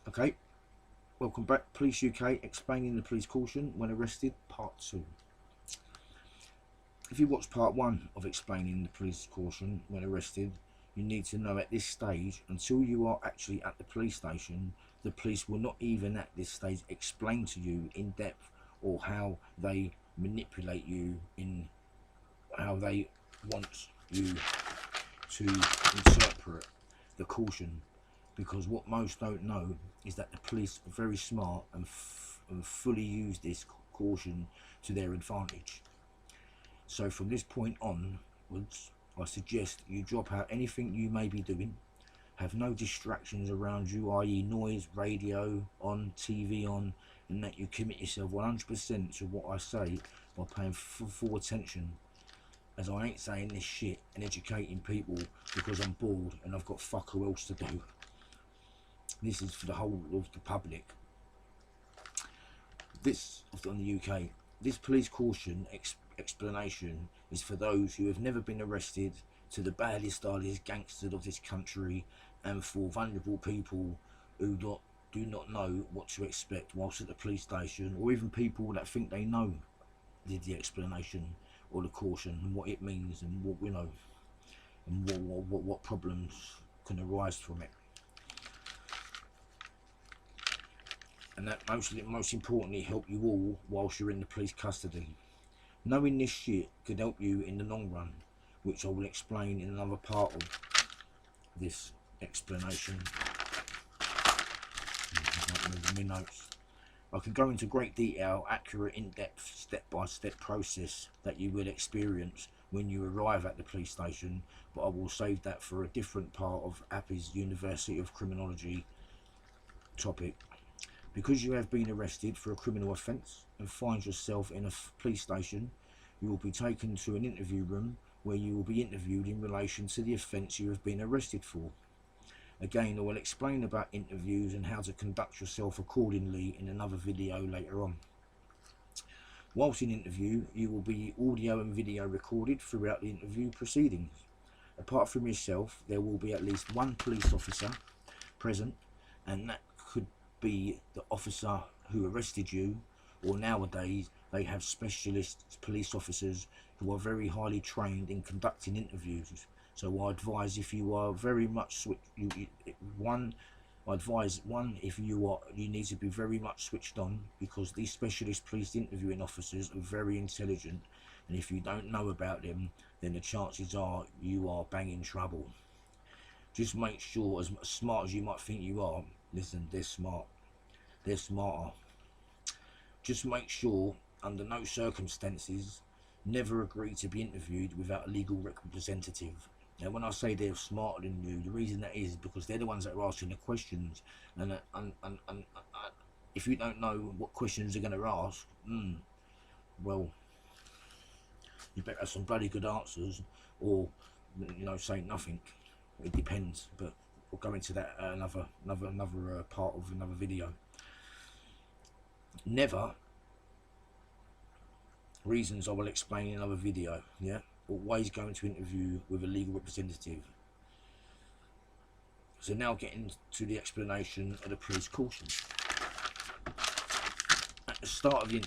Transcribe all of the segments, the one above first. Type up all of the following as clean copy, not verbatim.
Okay, welcome back. Police UK explaining the police caution when arrested, part 2. If you watched part 1 of explaining the police caution when arrested, you need to know at this stage, until you are actually at the police station, the police will not even at this stage explain to you in depth or how they manipulate you in how they want you to interpret the caution, because what most don't know is that the police are very smart and fully use this caution to their advantage. So from this point onwards, I suggest you drop out anything you may be doing, have no distractions around you, i.e. noise, radio on, TV on, and that you commit yourself 100% to what I say by paying full attention, as I ain't saying this shit and educating people because I'm bored and I've got fuck all else to do. This is for the whole of the public. This on the UK. This police caution explanation is for those who have never been arrested, to the baddest gangsters of this country, and for vulnerable people who do not know what to expect whilst at the police station, or even people that think they know the explanation or the caution and what it means and what and what problems can arise from it. And that most importantly help you all whilst you're in the police custody. Knowing this shit could help you in the long run, which I will explain in another part of this explanation. My notes. I can go into great detail, accurate, in-depth, step-by-step process that you will experience when you arrive at the police station, but I will save that for a different part of Appy's University of Criminology topic. Because you have been arrested for a criminal offence and find yourself in a police station, you will be taken to an interview room where you will be interviewed in relation to the offence you have been arrested for. Again, I will explain about interviews and how to conduct yourself accordingly in another video later on. Whilst in interview, you will be audio and video recorded throughout the interview proceedings. Apart from yourself, there will be at least one police officer present, and that could be the officer who arrested you, or nowadays they have specialist police officers who are very highly trained in conducting interviews. So I advise, if you are very much you need to be very much switched on, because these specialist police interviewing officers are very intelligent, and if you don't know about them, then the chances are you are banging trouble. Just make sure, as smart as you might think you are, listen, they're smart. They're smarter. Just make sure, under no circumstances, never agree to be interviewed without a legal representative. Now, when I say they're smarter than you, the reason that is because they're the ones that are asking the questions, and if you don't know what questions they're going to ask, well, you better have some bloody good answers, or say nothing. It depends, but we'll go into that another part of another video. Never, reasons I will explain in another video. Yeah, always go into interview with a legal representative. So now getting to the explanation of the police caution. At the start of the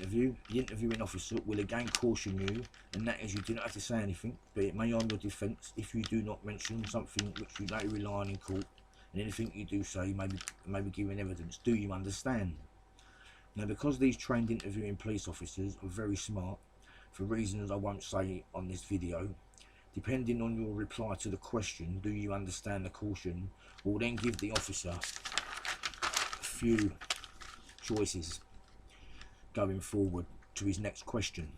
interviewing officer will again caution you, and that is, you do not have to say anything, but it may harm your defence if you do not mention something which you later rely on in court, and anything you do say may be given evidence. Do you understand? Now, because these trained interviewing police officers are very smart, for reasons I won't say on this video, depending on your reply to the question, do you understand the caution, will then give the officer a few choices going forward to his next question.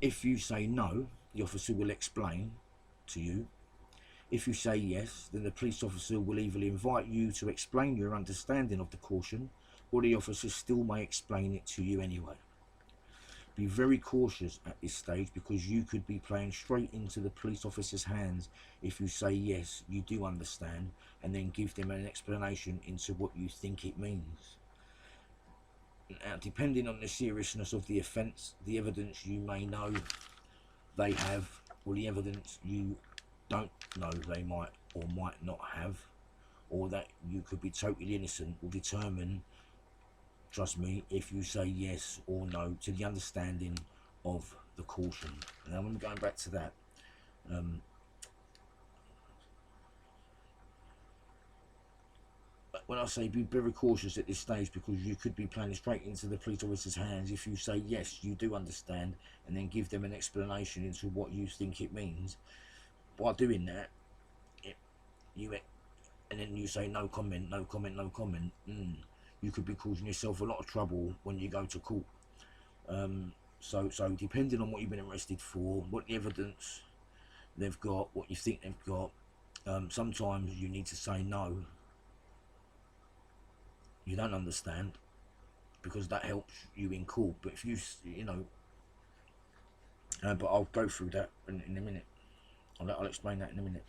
If you say no, the officer will explain to you. If you say yes, then the police officer will either invite you to explain your understanding of the caution, or the officer still may explain it to you anyway. Be very cautious at this stage, because you could be playing straight into the police officer's hands if you say yes, you do understand, and then give them an explanation into what you think it means. Now, depending on the seriousness of the offence, the evidence you may know they have, or the evidence you don't know they might or might not have, or that you could be totally innocent will determine, trust me, if you say yes or no to the understanding of the caution. And I'm going back to that. When I say be very cautious at this stage, because you could be playing straight into the police officer's hands if you say yes, you do understand, and then give them an explanation into what you think it means. By doing that, you and then you say no comment, no comment, no comment. You could be causing yourself a lot of trouble when you go to court. So depending on what you've been arrested for, what the evidence they've got, what you think they've got, sometimes you need to say no. You don't understand, because that helps you in court. But if you know, but I'll go through that in a minute. I'll explain that in a minute.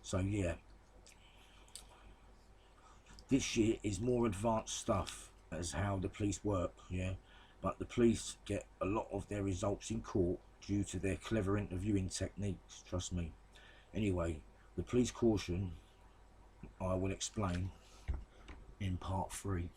So yeah, this shit is more advanced stuff as how the police work, yeah. But the police get a lot of their results in court due to their clever interviewing techniques, trust me. Anyway, the police caution I will explain in part 3.